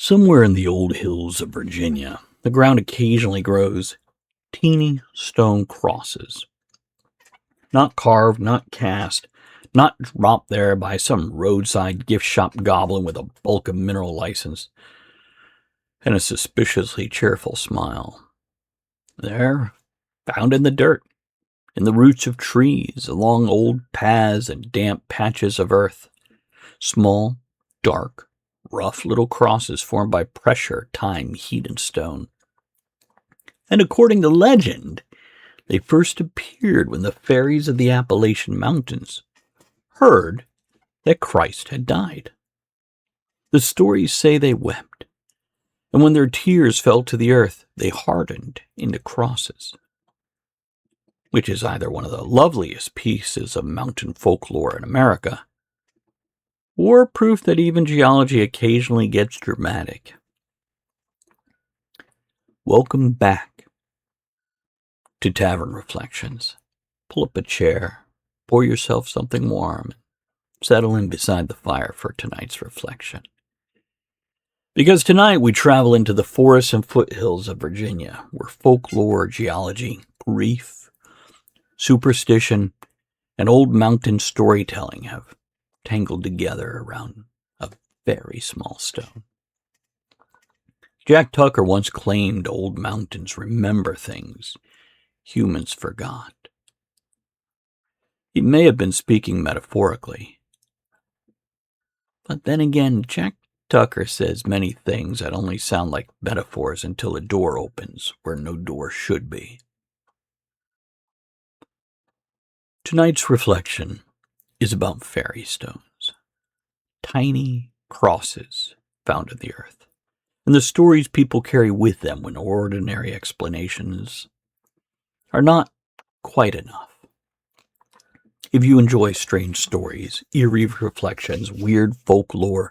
Somewhere in the old hills of Virginia, the ground occasionally grows teeny stone crosses. Not carved, not cast, not dropped there by some roadside gift shop goblin with a bulk of mineral license and a suspiciously cheerful smile. They're found in the dirt, in the roots of trees, along old paths and damp patches of earth. Small, dark, rough little crosses formed by pressure, time, heat, and stone. And according to legend, they first appeared when the fairies of the Appalachian Mountains heard that Christ had died. The stories say they wept, and when their tears fell to the earth, they hardened into crosses, which is either one of the loveliest pieces of mountain folklore in America, or proof that even geology occasionally gets dramatic. Welcome back to Tavern Reflections. Pull up a chair, pour yourself something warm, and settle in beside the fire for tonight's reflection. Because tonight we travel into the forests and foothills of Virginia, where folklore, geology, grief, superstition, and old mountain storytelling have tangled together around a very small stone. Jack Tucker once claimed old mountains remember things humans forgot. He may have been speaking metaphorically, but then again, Jack Tucker says many things that only sound like metaphors until a door opens where no door should be. Tonight's reflection is about fairy stones, tiny crosses found in the earth, and the stories people carry with them when ordinary explanations are not quite enough. If you enjoy strange stories, eerie reflections, weird folklore,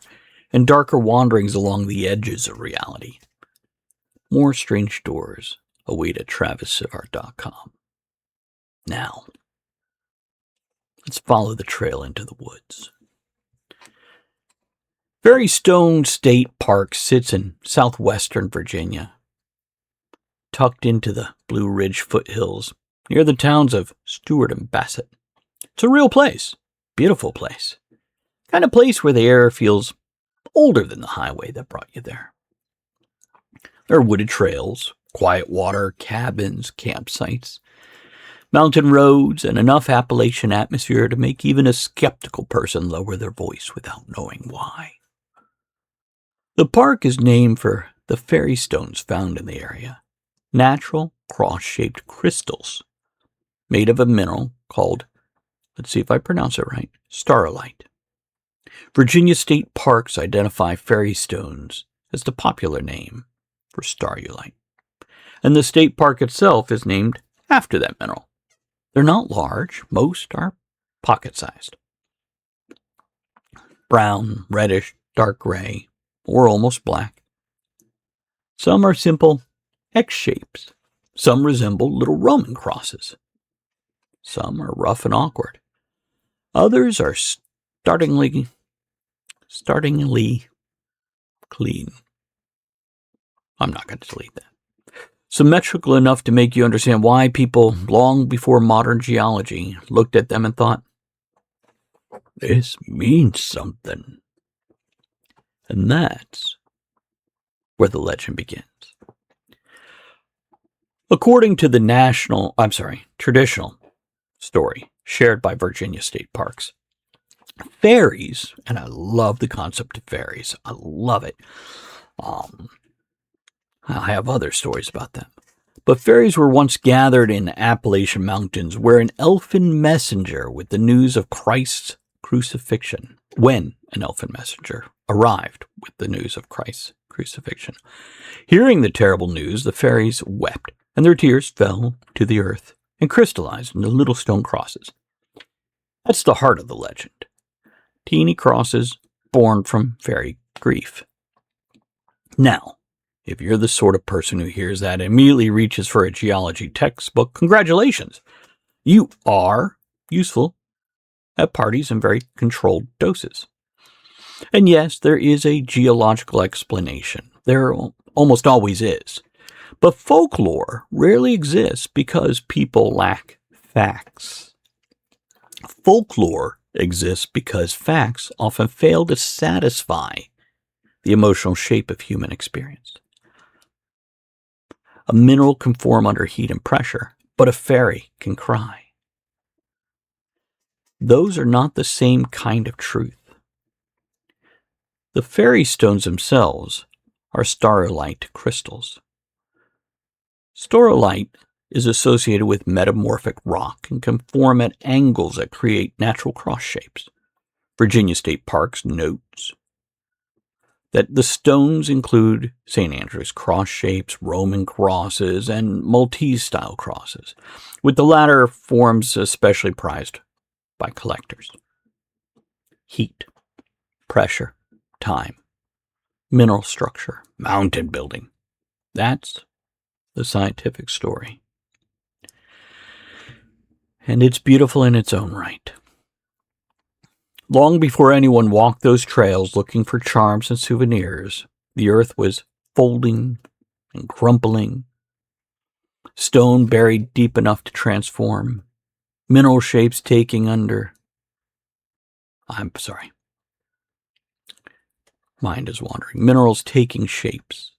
and darker wanderings along the edges of reality, more strange doors await at TravisSivart.com. Now, let's follow the trail into the woods. Fairy Stone State Park sits in southwestern Virginia, tucked into the Blue Ridge foothills near the towns of Stewart and Bassett. It's a real place, beautiful place, kind of place where the air feels older than the highway that brought you there. There are wooded trails, quiet water, cabins, campsites, mountain roads, and enough Appalachian atmosphere to make even a skeptical person lower their voice without knowing why. The park is named for the fairy stones found in the area, natural cross-shaped crystals made of a mineral called, let's see if I pronounce it right, starlite. Virginia state parks identify fairy stones as the popular name for starlite, and the state park itself is named after that mineral. They're not large, most are pocket-sized. Brown, reddish, dark gray, or almost black. Some are simple X shapes. Some resemble little Roman crosses. Some are rough and awkward. Others are startlingly clean. I'm not going to delete that. Symmetrical enough to make you understand why people long before modern geology looked at them and thought, this means something. And that's where the legend begins. According to the traditional story shared by Virginia State Parks, fairies, and I love the concept of fairies, I love it. I have other stories about them. But fairies were once gathered in Appalachian Mountains where an elfin messenger with the news of Christ's crucifixion, when an elfin messenger arrived with the news of Christ's crucifixion. Hearing the terrible news, the fairies wept, and their tears fell to the earth and crystallized into little stone crosses. That's the heart of the legend. Teeny crosses born from fairy grief. Now, if you're the sort of person who hears that and immediately reaches for a geology textbook, congratulations. You are useful at parties in very controlled doses. And yes, there is a geological explanation. There almost always is. But folklore rarely exists because people lack facts. Folklore exists because facts often fail to satisfy the emotional shape of human experience. A mineral can form under heat and pressure, but a fairy can cry. Those are not the same kind of truth. The fairy stones themselves are staurolite crystals. Staurolite is associated with metamorphic rock and can form at angles that create natural cross shapes. Virginia State Parks notes that the stones include St. Andrew's cross shapes, Roman crosses, and Maltese-style crosses, with the latter forms especially prized by collectors. Heat, pressure, time, mineral structure, mountain building. That's the scientific story. And it's beautiful in its own right. Long before anyone walked those trails looking for charms and souvenirs, the earth was folding and crumpling, stone buried deep enough to transform, mineral shapes taking under. Mind is wandering. Minerals taking shapes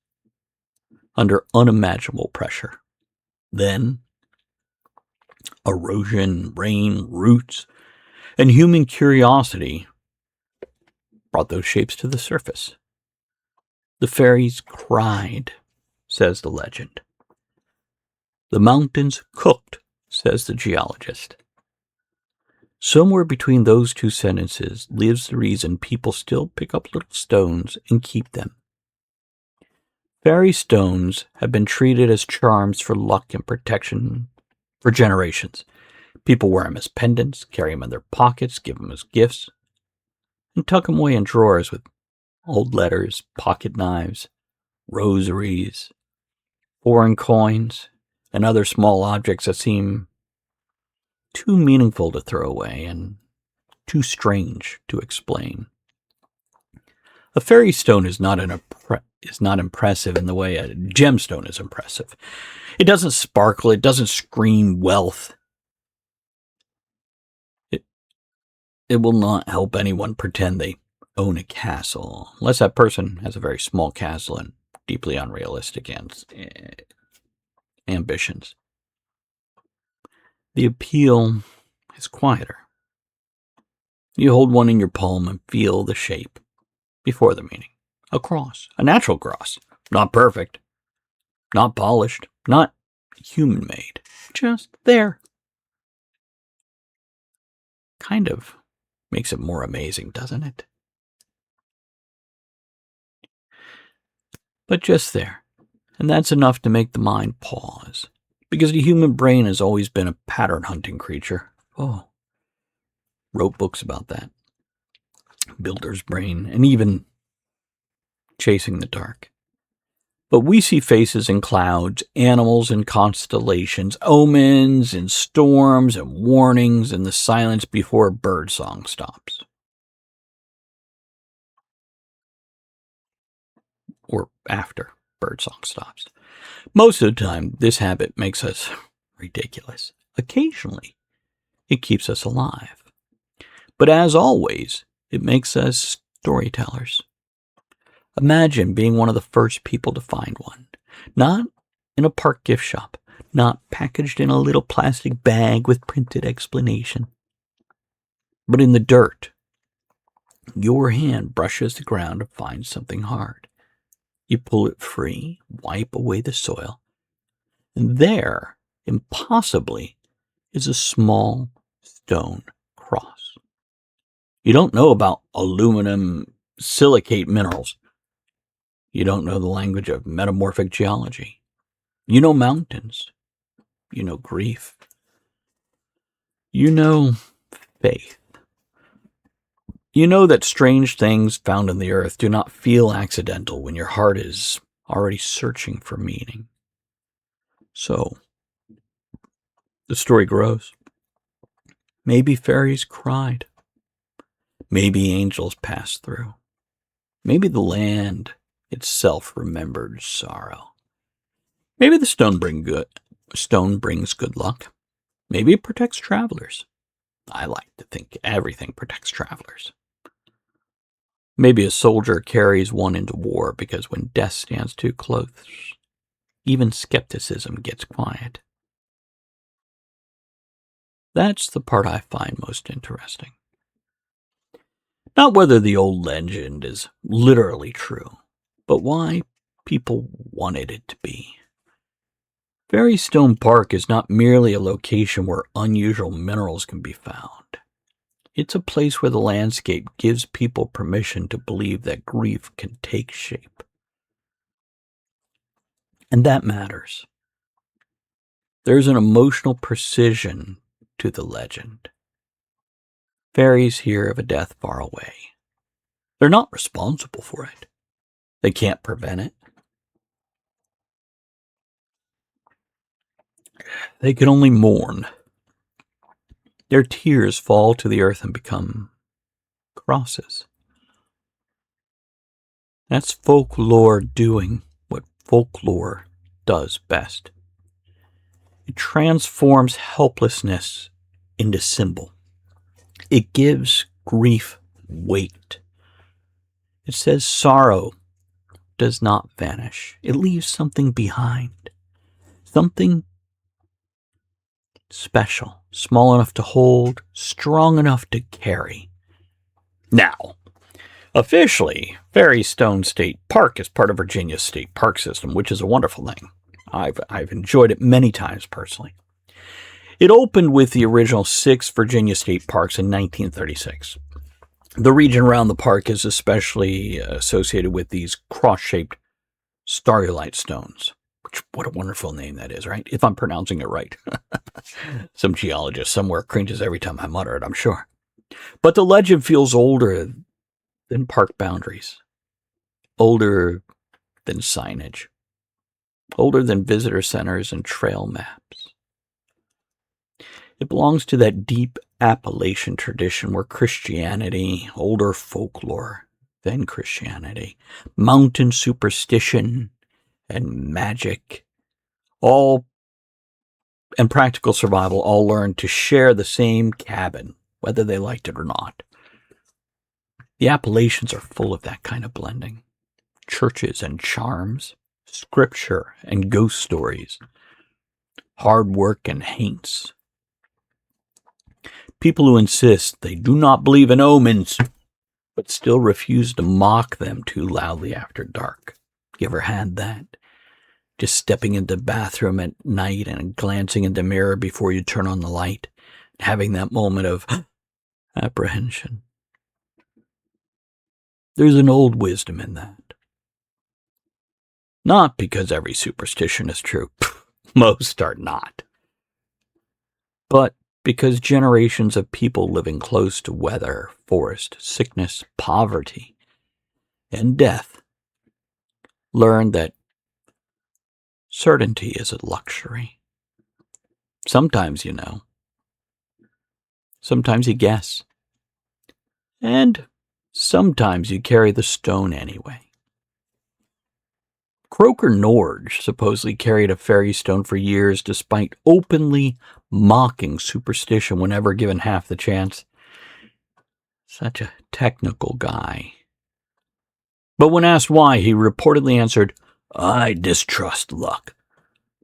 under unimaginable pressure. Then, erosion, rain, roots, and human curiosity brought those shapes to the surface. The fairies cried, says the legend. The mountains cooked, says the geologist. Somewhere between those two sentences lives the reason people still pick up little stones and keep them. Fairy stones have been treated as charms for luck and protection for generations. People wear them as pendants, carry them in their pockets, give them as gifts, and tuck them away in drawers with old letters, pocket knives, rosaries, foreign coins, and other small objects that seem too meaningful to throw away and too strange to explain. A fairy stone is not impressive in the way a gemstone is impressive. It doesn't sparkle. It doesn't scream wealth. It will not help anyone pretend they own a castle, unless that person has a very small castle and deeply unrealistic ambitions. The appeal is quieter. You hold one in your palm and feel the shape before the meaning. A cross, a natural cross, not perfect, not polished, not human-made, just there. Kind of makes it more amazing, doesn't it? But just there. And that's enough to make the mind pause. Because the human brain has always been a pattern-hunting creature. Oh, wrote books about that. Builder's brain, and even chasing the dark. But we see faces in clouds, animals in constellations, omens in storms, and warnings in the silence before birdsong stops. Or after birdsong stops. Most of the time, this habit makes us ridiculous. Occasionally, it keeps us alive. But as always, it makes us storytellers. Imagine being one of the first people to find one. Not in a park gift shop, not packaged in a little plastic bag with printed explanation, but in the dirt. Your hand brushes the ground and finds something hard. You pull it free, wipe away the soil, and there, impossibly, is a small stone cross. You don't know about aluminum silicate minerals. You don't know the language of metamorphic geology. You know mountains. You know grief. You know faith. You know that strange things found in the earth do not feel accidental when your heart is already searching for meaning. So, the story grows. Maybe fairies cried. Maybe angels passed through. Maybe the land itself remembered sorrow. Maybe the stone brings good luck. Maybe it protects travelers. I like to think everything protects travelers. Maybe a soldier carries one into war because when death stands too close, even skepticism gets quiet. That's the part I find most interesting. Not whether the old legend is literally true, but why people wanted it to be. Fairy Stone Park is not merely a location where unusual minerals can be found. It's a place where the landscape gives people permission to believe that grief can take shape. And that matters. There's an emotional precision to the legend. Fairies hear of a death far away. They're not responsible for it. They can't prevent it. They can only mourn. Their tears fall to the earth and become crosses. That's folklore doing what folklore does best. It transforms helplessness into symbol. It gives grief weight. It says sorrow does not vanish. It leaves something behind. Something special, small enough to hold, strong enough to carry. Now, officially, Fairy Stone State Park is part of Virginia's state park system, which is a wonderful thing. I've enjoyed it many times personally. It opened with the original 6 Virginia state parks in 1936. The region around the park is especially associated with these cross-shaped starlight stones. What a wonderful name that is, right? If I'm pronouncing it right. Some geologist somewhere cringes every time I mutter it, I'm sure. But the legend feels older than park boundaries, older than signage, older than visitor centers and trail maps. It belongs to that deep Appalachian tradition where Christianity, older folklore than Christianity, mountain superstition, and magic, and practical survival all learned to share the same cabin, whether they liked it or not. The Appalachians are full of that kind of blending. Churches and charms, scripture and ghost stories, hard work and haints. People who insist they do not believe in omens, but still refuse to mock them too loudly after dark. You ever had that? Just stepping into the bathroom at night and glancing in the mirror before you turn on the light, having that moment of apprehension. There's an old wisdom in that. Not because every superstition is true. Most are not. But because generations of people living close to weather, forest, sickness, poverty, and death learned that certainty is a luxury. Sometimes you know. Sometimes you guess. And sometimes you carry the stone anyway. Croker Norge supposedly carried a fairy stone for years despite openly mocking superstition whenever given half the chance. Such a technical guy. But when asked why, he reportedly answered, "I distrust luck,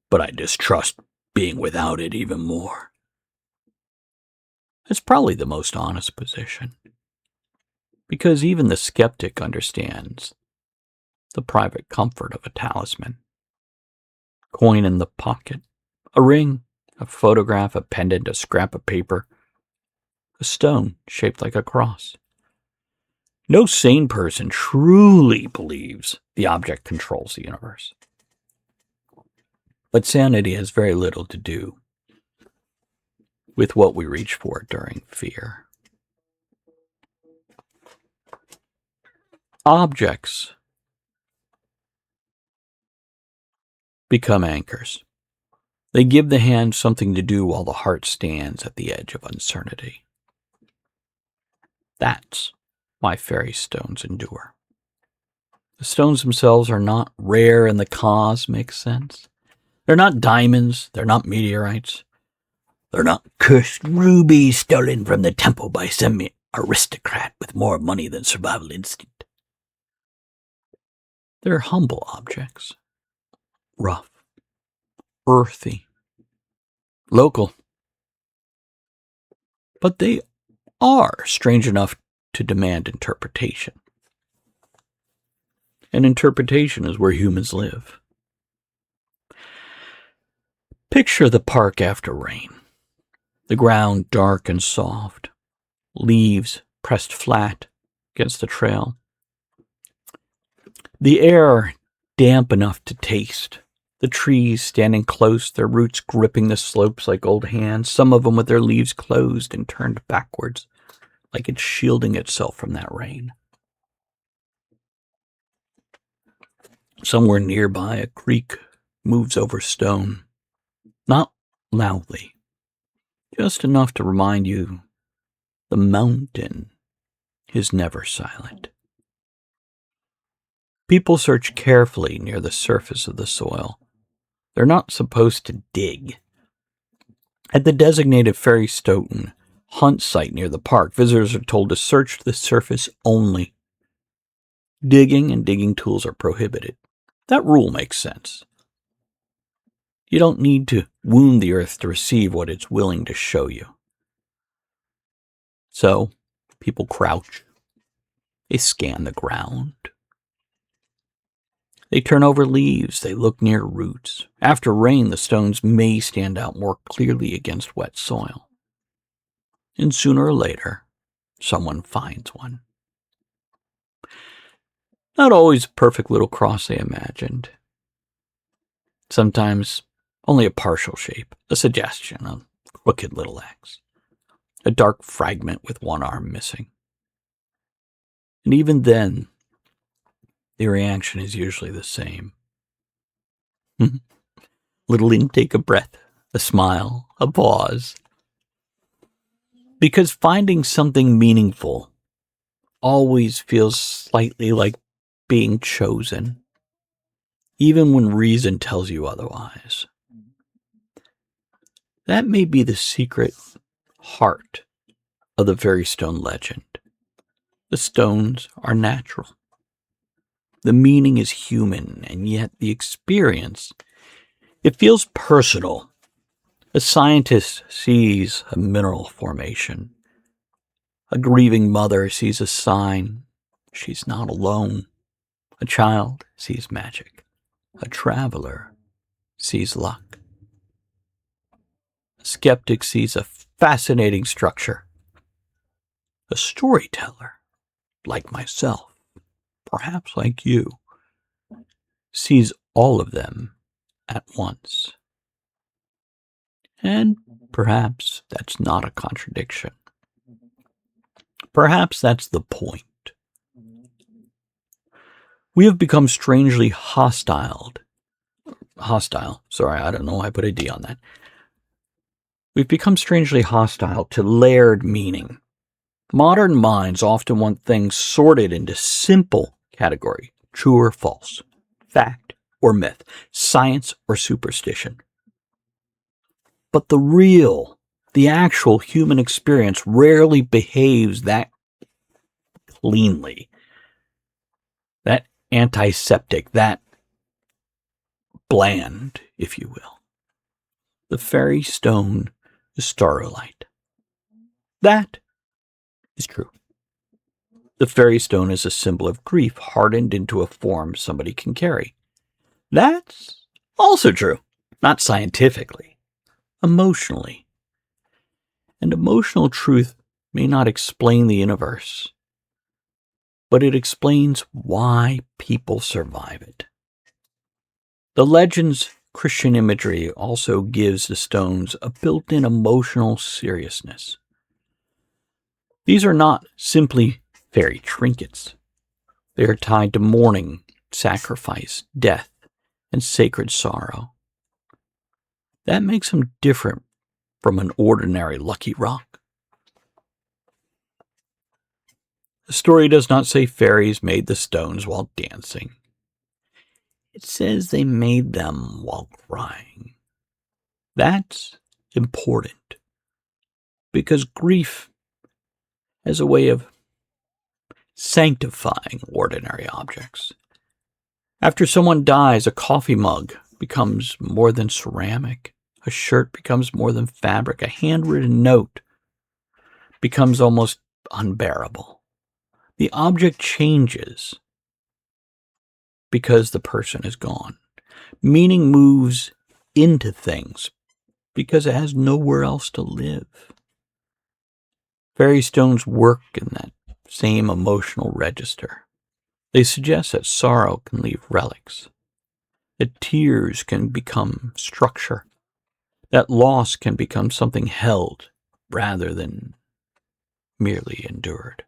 but I distrust being without it even more." That's probably the most honest position. Because even the skeptic understands the private comfort of a talisman. Coin in the pocket, a ring, a photograph, a pendant, a scrap of paper, a stone shaped like a cross. No sane person truly believes the object controls the universe. But sanity has very little to do with what we reach for during fear. Objects become anchors. They give the hand something to do while the heart stands at the edge of uncertainty. That's why fairy stones endure. The stones themselves are not rare in the cosmic sense. They're not diamonds. They're not meteorites. They're not cursed rubies stolen from the temple by some aristocrat with more money than survival instinct. They're humble objects. Rough. Earthy. Local. But they are strange enough to demand interpretation. And interpretation is where humans live. Picture the park after rain. The ground dark and soft. Leaves pressed flat against the trail. The air damp enough to taste. The trees standing close, their roots gripping the slopes like old hands, some of them with their leaves closed and turned backwards, like it's shielding itself from that rain. Somewhere nearby, a creek moves over stone, not loudly, just enough to remind you the mountain is never silent. People search carefully near the surface of the soil. They're not supposed to dig. At the designated Ferry Stoughton hunt site near the park, visitors are told to search the surface only. Digging and digging tools are prohibited. That rule makes sense. You don't need to wound the earth to receive what it's willing to show you. So, people crouch. They scan the ground. They turn over leaves. They look near roots. After rain, the stones may stand out more clearly against wet soil. And sooner or later, someone finds one. Not always a perfect little cross they imagined. Sometimes only a partial shape, a suggestion, a crooked little X, a dark fragment with one arm missing. And even then, the reaction is usually the same. Little intake of breath, a smile, a pause. Because finding something meaningful always feels slightly like being chosen, even when reason tells you otherwise. That may be the secret heart of the Fairy Stone legend. The stones are natural. The meaning is human, and yet the experience, it feels personal. A scientist sees a mineral formation. A grieving mother sees a sign. She's not alone. A child sees magic. A traveler sees luck. A skeptic sees a fascinating structure. A storyteller, like myself, perhaps like you, sees all of them at once. And perhaps that's not a contradiction. Perhaps that's the point. We have become strangely hostile. Sorry, I don't know why I put a D on that. We've become strangely hostile to layered meaning. Modern minds often want things sorted into simple category, true or false, fact or myth, science or superstition. But the actual human experience rarely behaves that cleanly, that antiseptic, that bland, if you will. The fairy stone is starlight. That is true. The fairy stone is a symbol of grief hardened into a form somebody can carry. That's also true. Not scientifically, emotionally. And emotional truth may not explain the universe, but it explains why people survive it. The legend's Christian imagery also gives the stones a built-in emotional seriousness. These are not simply fairy trinkets. They are tied to mourning, sacrifice, death, and sacred sorrow. That makes them different from an ordinary lucky rock. The story does not say fairies made the stones while dancing. It says they made them while crying. That's important because grief has a way of sanctifying ordinary objects. After someone dies, a coffee mug becomes more than ceramic. A shirt becomes more than fabric. A handwritten note becomes almost unbearable. The object changes because the person is gone. Meaning moves into things because it has nowhere else to live. Fairy stones work in that same emotional register. They suggest that sorrow can leave relics, that tears can become structure, that loss can become something held rather than merely endured.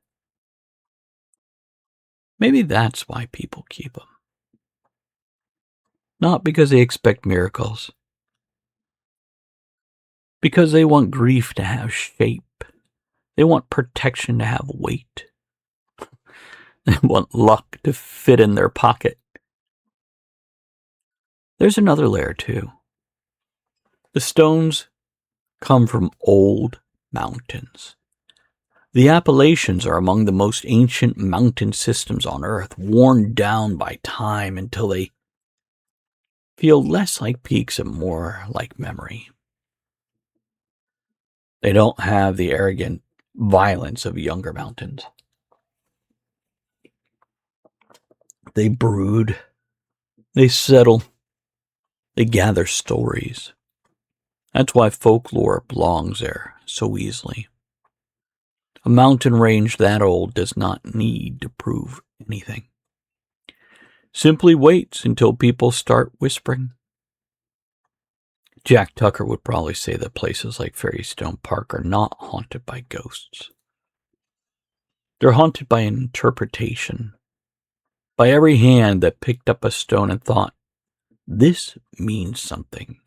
Maybe that's why people keep them. Not because they expect miracles, because they want grief to have shape. They want protection to have weight. They want luck to fit in their pocket. There's another layer too. The stones come from old mountains. The Appalachians are among the most ancient mountain systems on Earth, worn down by time until they feel less like peaks and more like memory. They don't have the arrogant violence of younger mountains. They brood, they settle, they gather stories. That's why folklore belongs there so easily. A mountain range that old does not need to prove anything. Simply waits until people start whispering. Jack Tucker would probably say that places like Fairy Stone Park are not haunted by ghosts. They're haunted by an interpretation, by every hand that picked up a stone and thought, this means something.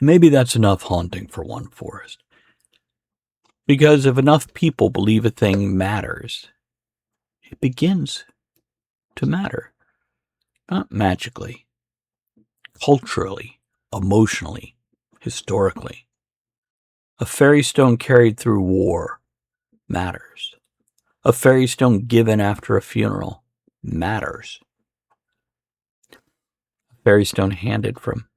Maybe that's enough haunting for one forest. Because if enough people believe a thing matters, it begins to matter. Not magically, culturally, emotionally, historically. A fairy stone carried through war matters. A fairy stone given after a funeral matters. A fairy stone handed from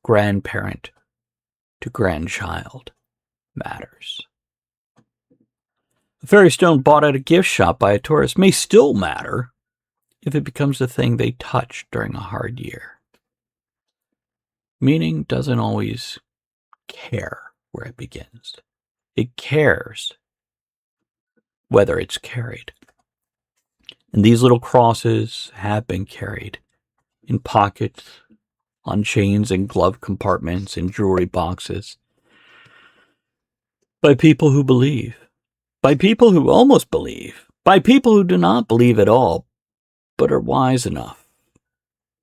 grandparent to grandchild matters. A fairy stone bought at a gift shop by a tourist may still matter if it becomes the thing they touch during a hard year. Meaning doesn't always care where it begins. It cares whether it's carried. And these little crosses have been carried in pockets, on chains, in glove compartments, in jewelry boxes, by people who believe, by people who almost believe, by people who do not believe at all, but are wise enough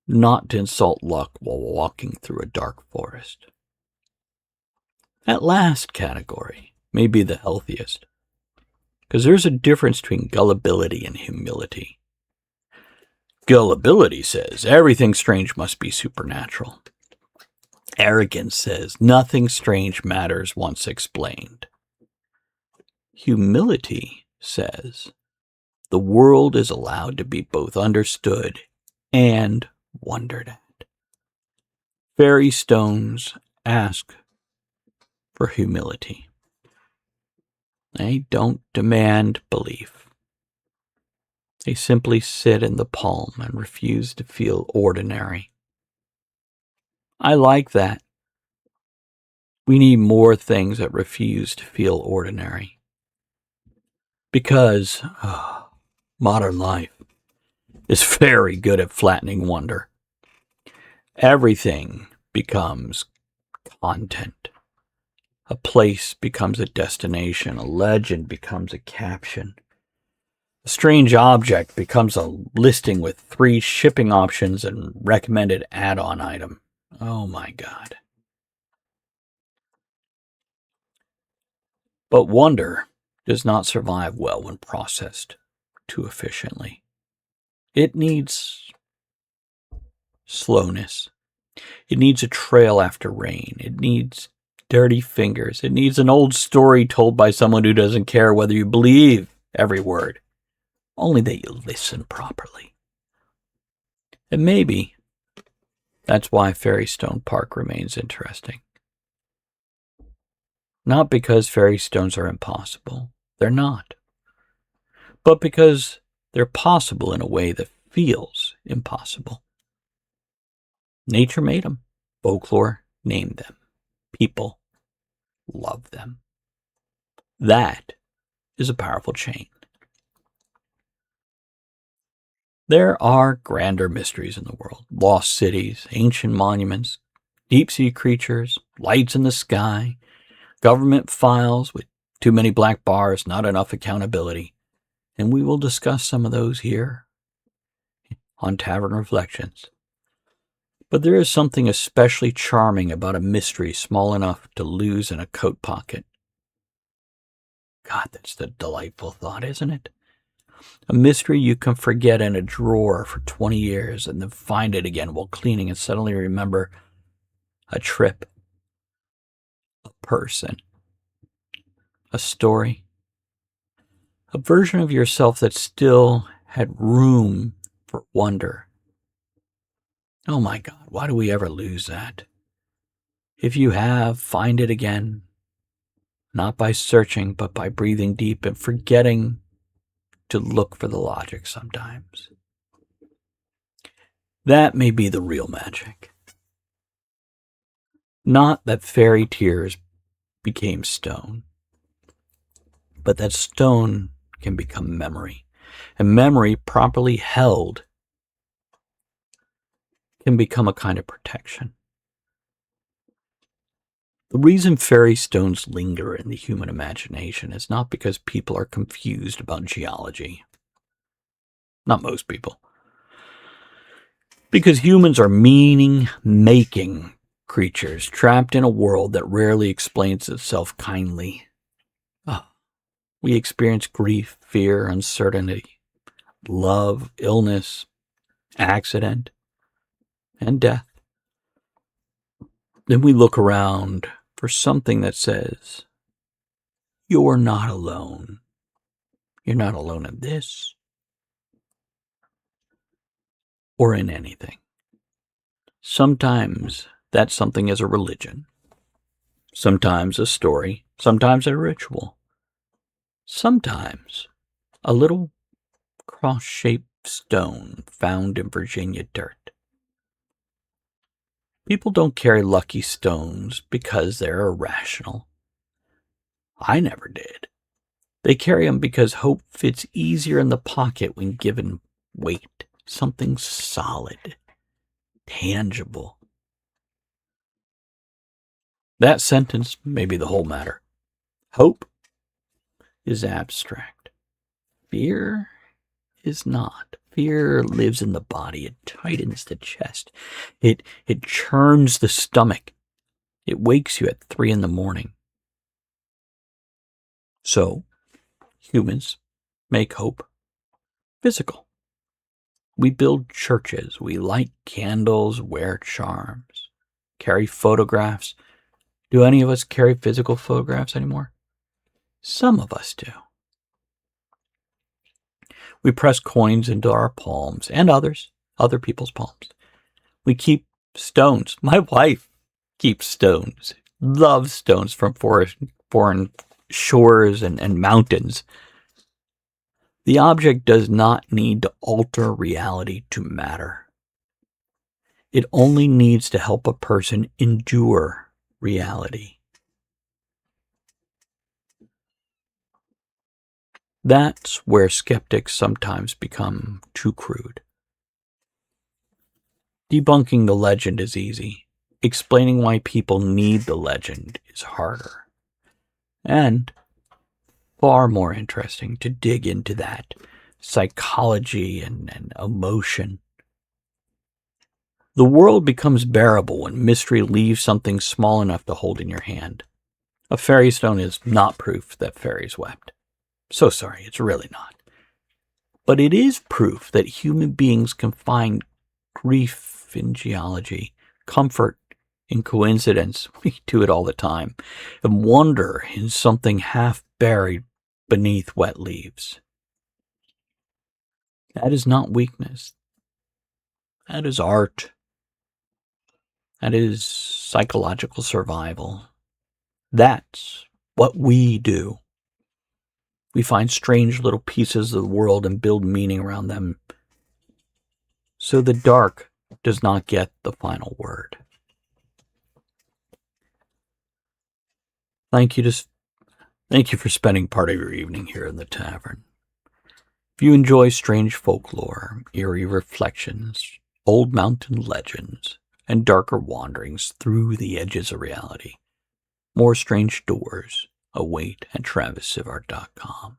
not to insult luck while walking through a dark forest. That last category may be the healthiest, because there's a difference between gullibility and humility. Gullibility says everything strange must be supernatural. Arrogance says nothing strange matters once explained. Humility says the world is allowed to be both understood and wondered at. Fairy stones ask for humility. They don't demand belief. They simply sit in the palm and refuse to feel ordinary. I like that. We need more things that refuse to feel ordinary. Because modern life is very good at flattening wonder. Everything becomes content. A place becomes a destination. A legend becomes a caption. A strange object becomes a listing with 3 shipping options and recommended add-on item. Oh my God. But wonder does not survive well when processed too efficiently. It needs slowness. It needs a trail after rain. It needs dirty fingers. It needs an old story told by someone who doesn't care whether you believe every word, only that you listen properly. And maybe that's why Fairystone Park remains interesting. Not because fairy stones are impossible. They're not. But because they're possible in a way that feels impossible. Nature made them. Folklore named them. People love them. That is a powerful chain. There are grander mysteries in the world. Lost cities, ancient monuments, deep-sea creatures, lights in the sky, government files with too many black bars, not enough accountability. And we will discuss some of those here on Tavern Reflections. But there is something especially charming about a mystery small enough to lose in a coat pocket. God, that's a delightful thought, isn't it? A mystery you can forget in a drawer for 20 years and then find it again while cleaning and suddenly remember a trip, a person, a story, a version of yourself that still had room for wonder. Oh my God, why do we ever lose that? If you have, find it again, not by searching, but by breathing deep and forgetting to look for the logic sometimes. That may be the real magic. Not that fairy tears became stone, but that stone can become memory, and memory properly held can become a kind of protection. The reason fairy stones linger in the human imagination is not because people are confused about geology. Not most people. Because humans are meaning-making creatures trapped in a world that rarely explains itself kindly. We experience grief, fear, uncertainty, love, illness, accident, and death. Then we look around for something that says, you're not alone. You're not alone in this or in anything. Sometimes that something is a religion, sometimes a story, sometimes a ritual, sometimes a little cross-shaped stone found in Virginia dirt. People don't carry lucky stones because they're irrational. I never did. They carry them because hope fits easier in the pocket when given weight, something solid, tangible. That sentence may be the whole matter. Hope is abstract. Fear is not. Fear lives in the body. It tightens the chest. It churns the stomach. It wakes you at 3 a.m. So, humans make hope physical. We build churches. We light candles, wear charms, carry photographs. Do any of us carry physical photographs anymore? Some of us do. We press coins into our palms and other people's palms. We keep stones. My wife keeps stones, loves stones from foreign shores and mountains. The object does not need to alter reality to matter. It only needs to help a person endure reality. That's where skeptics sometimes become too crude. Debunking the legend is easy. Explaining why people need the legend is harder. And far more interesting to dig into that psychology and emotion. The world becomes bearable when mystery leaves something small enough to hold in your hand. A fairy stone is not proof that fairies wept. So sorry, it's really not. But it is proof that human beings can find grief in geology, comfort in coincidence, we do it all the time, and wonder in something half buried beneath wet leaves. That is not weakness. That is art. That is psychological survival. That's what we do. We find strange little pieces of the world and build meaning around them, so the dark does not get the final word. Thank you for spending part of your evening here in the tavern. If you enjoy strange folklore, eerie reflections, old mountain legends, and darker wanderings through the edges of reality, more strange doors await at TravisSivart.com.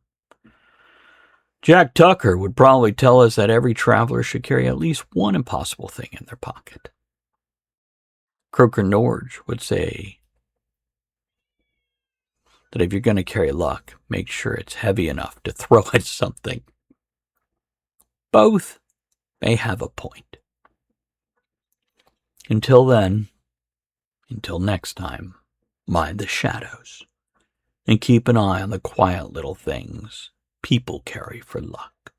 Jack Tucker would probably tell us that every traveler should carry at least one impossible thing in their pocket. Croker Norge would say that if you're going to carry luck, make sure it's heavy enough to throw at something. Both may have a point. Until then, until next time, mind the shadows and keep an eye on the quiet little things people carry for luck.